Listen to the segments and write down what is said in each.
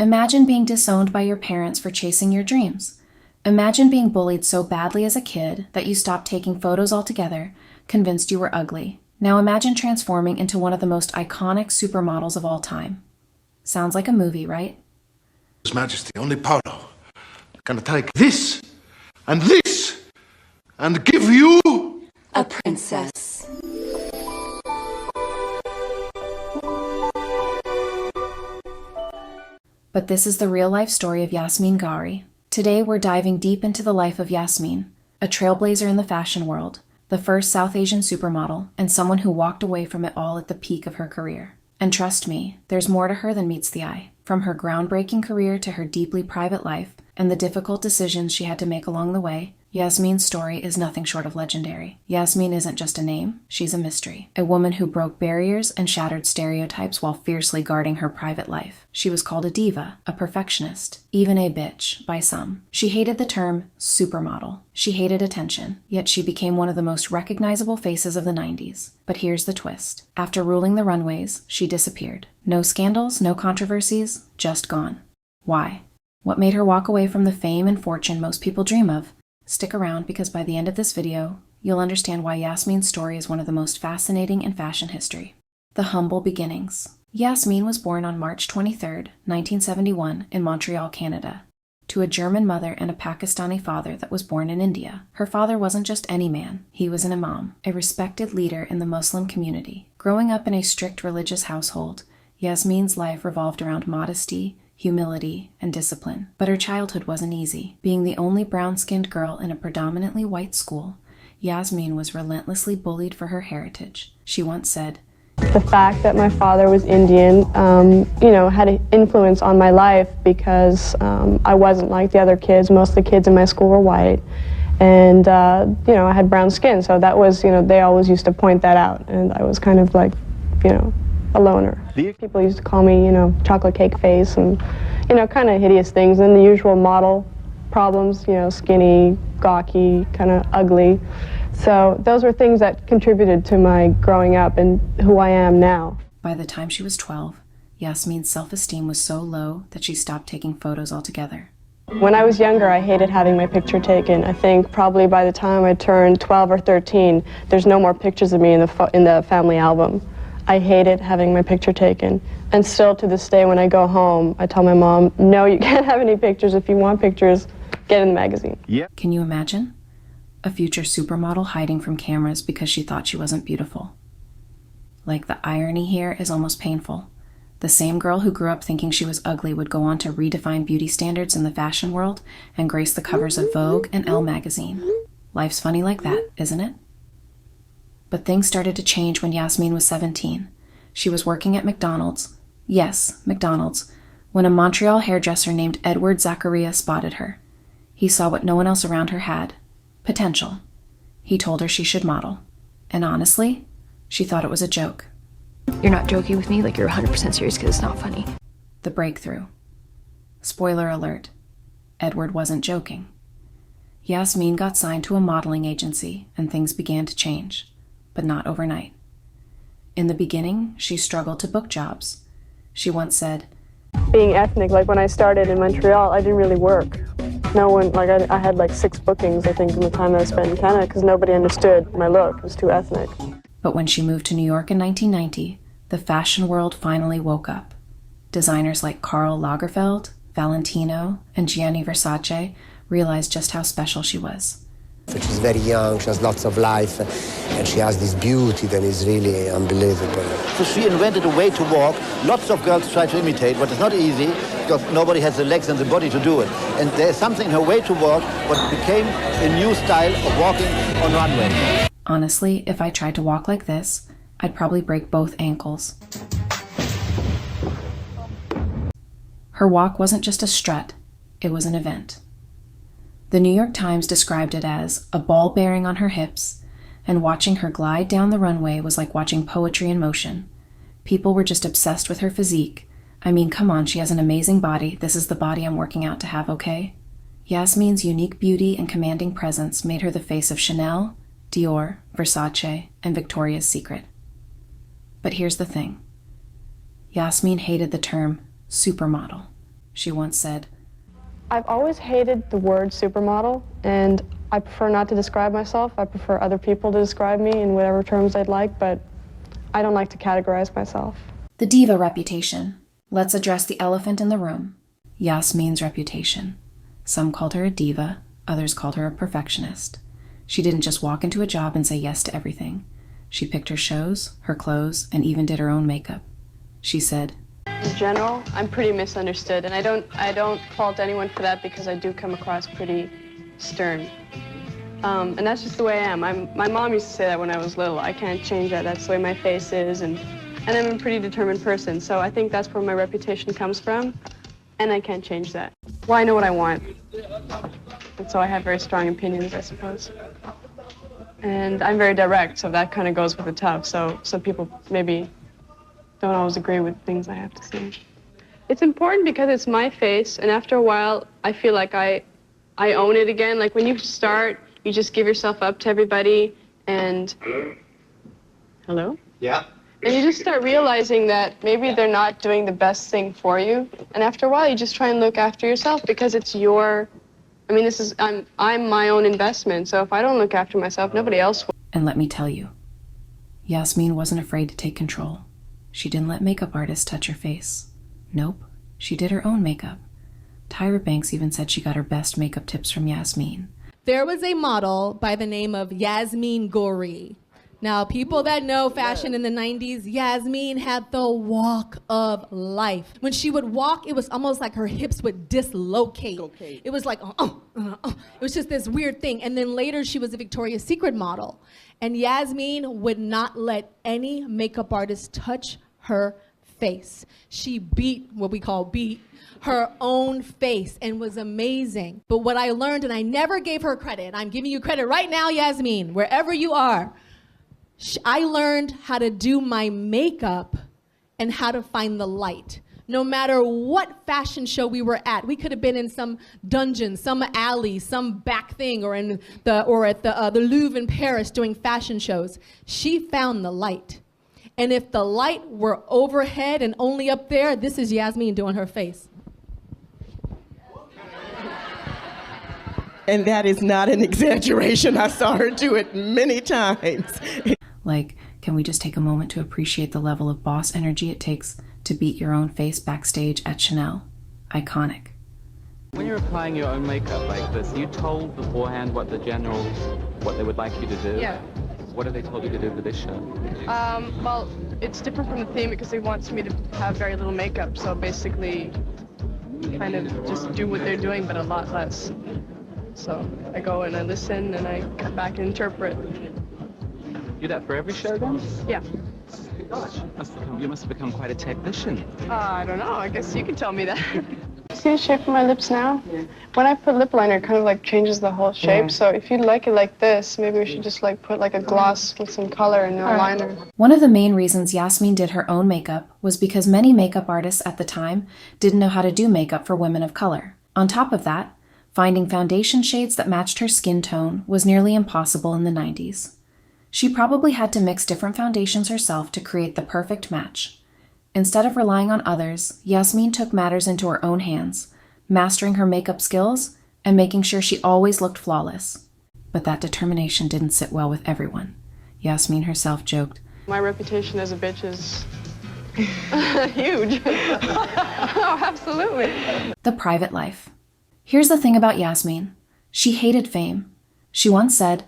Imagine being disowned by your parents for chasing your dreams. Imagine being bullied so badly as a kid that you stopped taking photos altogether, convinced you were ugly. Now imagine transforming into one of the most iconic supermodels of all time. Sounds like a movie, right? His Majesty, only Paolo can take this and give you a princess. But this is the real-life story of Yasmeen Ghauri. Today we're diving deep into the life of Yasmeen, a trailblazer in the fashion world, the first South Asian supermodel, and someone who walked away from it all at the peak of her career. And trust me, there's more to her than meets the eye. From her groundbreaking career to her deeply private life, and the difficult decisions she had to make along the way, Yasmeen's story is nothing short of legendary. Yasmeen isn't just a name, she's a mystery. A woman who broke barriers and shattered stereotypes while fiercely guarding her private life. She was called a diva, a perfectionist, even a bitch by some. She hated the term supermodel. She hated attention, yet she became one of the most recognizable faces of the 90s. But here's the twist. After ruling the runways, she disappeared. No scandals, no controversies, just gone. Why? What made her walk away from the fame and fortune most people dream of? Stick around because by the end of this video, you'll understand why Yasmeen's story is one of the most fascinating in fashion history. The humble beginnings. Yasmeen was born on March 23, 1971 in Montreal, Canada, to a German mother and a Pakistani father that was born in India. Her father wasn't just any man, he was an imam, a respected leader in the Muslim community. Growing up in a strict religious household, Yasmeen's life revolved around modesty, humility, and discipline. But her childhood wasn't easy. Being the only brown-skinned girl in a predominantly white school, Yasmeen was relentlessly bullied for her heritage. She once said, "The fact that my father was Indian, had an influence on my life because I wasn't like the other kids. Most of the kids in my school were white. And, I had brown skin, so that was, they always used to point that out. And I was kind of like, a loner. People used to call me, chocolate cake face and, kind of hideous things. And the usual model problems, skinny, gawky, kind of ugly. So those were things that contributed to my growing up and who I am now." By the time she was 12, Yasmeen's self-esteem was so low that she stopped taking photos altogether. When I was younger, I hated having my picture taken. I think probably by the time I turned 12 or 13, there's no more pictures of me in the family album. I hated having my picture taken. And still to this day when I go home, I tell my mom, "No, you can't have any pictures. If you want pictures, get in the magazine." Yeah. Can you imagine? A future supermodel hiding from cameras because she thought she wasn't beautiful. Like, the irony here is almost painful. The same girl who grew up thinking she was ugly would go on to redefine beauty standards in the fashion world and grace the covers of Vogue and Elle magazine. Life's funny like that, isn't it? But things started to change when Yasmeen was 17. She was working at McDonald's. Yes, McDonald's, when a Montreal hairdresser named Edward Zachariah spotted her. He saw what no one else around her had. Potential. He told her she should model. And honestly, she thought it was a joke. "You're not joking with me, like you're 100% serious because it's not funny." The breakthrough. Spoiler alert. Edward wasn't joking. Yasmeen got signed to a modeling agency and things began to change. But not overnight. In the beginning, she struggled to book jobs. She once said, Being ethnic, like when I started in Montreal, I didn't really work. No one, I had like 6 bookings, I think, in the time that I spent in Canada because nobody understood my look. It was too ethnic. But when she moved to New York in 1990, the fashion world finally woke up. Designers like Karl Lagerfeld, Valentino, and Gianni Versace realized just how special she was. She's very young, she has lots of life, and she has this beauty that is really unbelievable. So she invented a way to walk. Lots of girls try to imitate, but it's not easy because nobody has the legs and the body to do it. And there's something in her way to walk, what became a new style of walking on runway. Honestly, if I tried to walk like this, I'd probably break both ankles. Her walk wasn't just a strut, it was an event. The New York Times described it as a ball bearing on her hips, and watching her glide down the runway was like watching poetry in motion. People were just obsessed with her physique. I mean, come on, she has an amazing body. This is the body I'm working out to have, okay? Yasmeen's unique beauty and commanding presence made her the face of Chanel, Dior, Versace, and Victoria's Secret. But here's the thing. Yasmeen hated the term supermodel. She once said, I've always hated the word supermodel, and I prefer not to describe myself. I prefer other people to describe me in whatever terms they'd like, but I don't like to categorize myself. the diva reputation. Let's address the elephant in the room. Yasmeen's reputation. Some called her a diva, others called her a perfectionist. She didn't just walk into a job and say yes to everything. She picked her shows, her clothes, and even did her own makeup. She said, In general, I'm pretty misunderstood, and I don't fault anyone for that because I do come across pretty stern. And that's just the way I am. My mom used to say that when I was little. I can't change that. That's the way my face is, and I'm a pretty determined person. So I think that's where my reputation comes from, and I can't change that. Well, I know what I want, and so I have very strong opinions, I suppose. And I'm very direct, so that kind of goes with the tough. So people maybe don't always agree with things I have to say. It's important because it's my face, and after a while, I feel like I own it again. Like when you start, you just give yourself up to everybody, and... Hello? Yeah? And you just start realizing that maybe they're not doing the best thing for you. And after a while, you just try and look after yourself because it's your... I mean, I'm my own investment, so if I don't look after myself, nobody else will. and let me tell you, Yasmeen wasn't afraid to take control. She didn't let makeup artists touch her face. Nope, she did her own makeup. Tyra Banks even said she got her best makeup tips from Yasmeen. There was a model by the name of Yasmeen Ghauri. Now, people that know fashion in the 90s, Yasmeen had the walk of life. When she would walk, it was almost like her hips would dislocate. It was like, it was just this weird thing. And then later, she was a Victoria's Secret model. And Yasmeen would not let any makeup artist touch her face. She beat, what we call beat, her own face and was amazing. But what I learned, and I never gave her credit, and I'm giving you credit right now, Yasmeen, wherever you are, I learned how to do my makeup and how to find the light. No matter what fashion show we were at, we could have been in some dungeon, some alley, some back thing, or at the Louvre in Paris doing fashion shows. She found the light. And if the light were overhead and only up there, this is Yasmeen doing her face. And that is not an exaggeration. I saw her do it many times. Like, can we just take a moment to appreciate the level of boss energy it takes to beat your own face backstage at Chanel? Iconic. When you're applying your own makeup like this, you told beforehand what they would like you to do? Yeah. What have they told you to do for this show? Well, it's different from the theme because they want me to have very little makeup. So basically, kind of just do what they're doing, but a lot less. So I go and I listen and I come back and interpret. You do that for every show then? Yeah. Gosh, you must have become quite a technician. I don't know. I guess you can tell me that. See the shape of my lips now? Yeah. When I put lip liner, it kind of like changes the whole shape. Yeah. So if you'd like it like this, maybe we should just like put like a gloss with some color and no liner. One of the main reasons Yasmeen did her own makeup was because many makeup artists at the time didn't know how to do makeup for women of color. On top of that, finding foundation shades that matched her skin tone was nearly impossible in the 90s. She probably had to mix different foundations herself to create the perfect match. Instead of relying on others, Yasmeen took matters into her own hands, mastering her makeup skills and making sure she always looked flawless. But that determination didn't sit well with everyone. Yasmeen herself joked, My reputation as a bitch is huge. Oh, absolutely. The private life. Here's the thing about Yasmeen. She hated fame. She once said,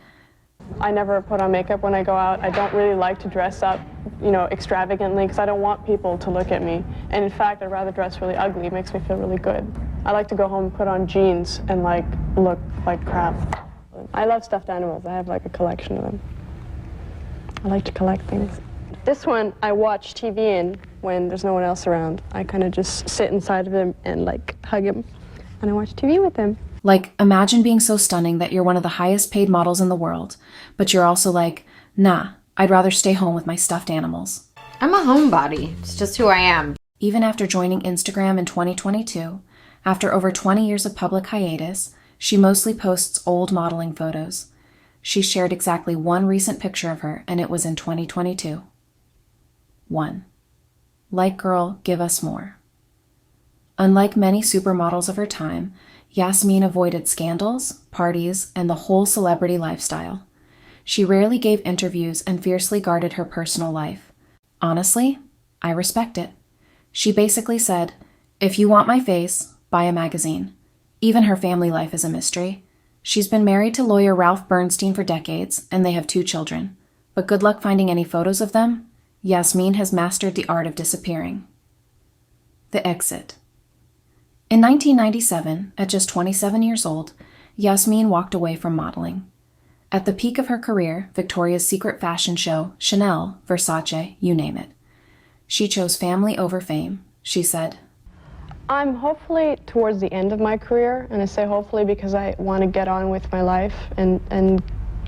I never put on makeup when I go out. I don't really like to dress up, extravagantly because I don't want people to look at me. And in fact, I'd rather dress really ugly. It makes me feel really good. I like to go home and put on jeans and look like crap. I love stuffed animals. I have like a collection of them. I like to collect things. This one I watch TV in when there's no one else around. I kind of just sit inside of him and hug him. And I watch TV with him. Like, imagine being so stunning that you're one of the highest paid models in the world, but you're also like, nah, I'd rather stay home with my stuffed animals. I'm a homebody. It's just who I am. Even after joining Instagram in 2022, after over 20 years of public hiatus, she mostly posts old modeling photos. She shared exactly one recent picture of her, and it was in 2022. 1. Like girl, give us more. Unlike many supermodels of her time, Yasmeen avoided scandals, parties, and the whole celebrity lifestyle. She rarely gave interviews and fiercely guarded her personal life. Honestly, I respect it. She basically said, "If you want my face, buy a magazine." Even her family life is a mystery. She's been married to lawyer Ralph Bernstein for decades, and they have 2 children. But good luck finding any photos of them. Yasmeen has mastered the art of disappearing. The exit. In 1997, at just 27 years old, Yasmeen walked away from modeling. At the peak of her career, Victoria's Secret fashion show, Chanel, Versace, you name it. She chose family over fame. She said, I'm hopefully towards the end of my career, and I say hopefully because I want to get on with my life and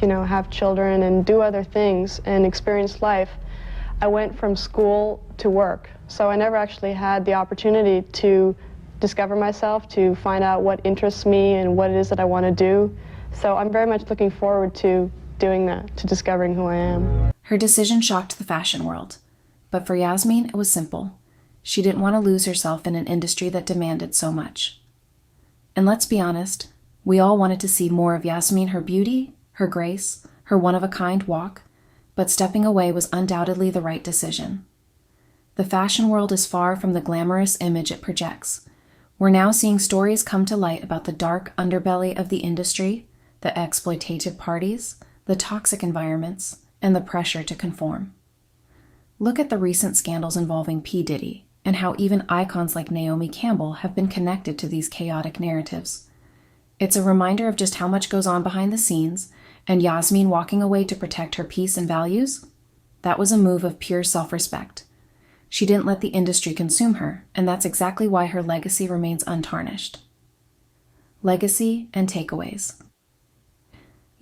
have children and do other things and experience life. I went from school to work, so I never actually had the opportunity to discover myself, to find out what interests me and what it is that I want to do. So I'm very much looking forward to doing that, to discovering who I am. Her decision shocked the fashion world. But for Yasmeen, it was simple. She didn't want to lose herself in an industry that demanded so much. And let's be honest, we all wanted to see more of Yasmeen, her beauty, her grace, her one-of-a-kind walk, but stepping away was undoubtedly the right decision. The fashion world is far from the glamorous image it projects. We're now seeing stories come to light about the dark underbelly of the industry, the exploitative parties, the toxic environments, and the pressure to conform. Look at the recent scandals involving P. Diddy, and how even icons like Naomi Campbell have been connected to these chaotic narratives. It's a reminder of just how much goes on behind the scenes, and Yasmeen walking away to protect her peace and values? That was a move of pure self-respect. She didn't let the industry consume her, and that's exactly why her legacy remains untarnished. Legacy and takeaways.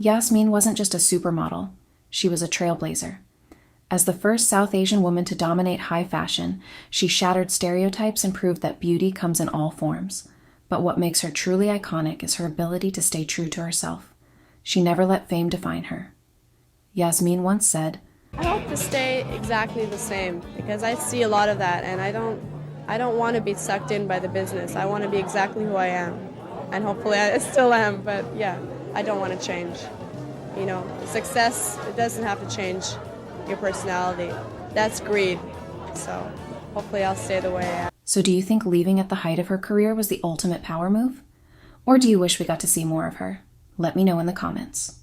Yasmeen wasn't just a supermodel, she was a trailblazer. As the first South Asian woman to dominate high fashion, she shattered stereotypes and proved that beauty comes in all forms. But what makes her truly iconic is her ability to stay true to herself. She never let fame define her. Yasmeen once said, I hope to stay exactly the same because I see a lot of that, and I don't want to be sucked in by the business. I want to be exactly who I am, and hopefully I still am, but yeah, I don't want to change. Success, it doesn't have to change your personality. That's greed. So hopefully I'll stay the way I am. So do you think leaving at the height of her career was the ultimate power move? Or do you wish we got to see more of her? Let me know in the comments.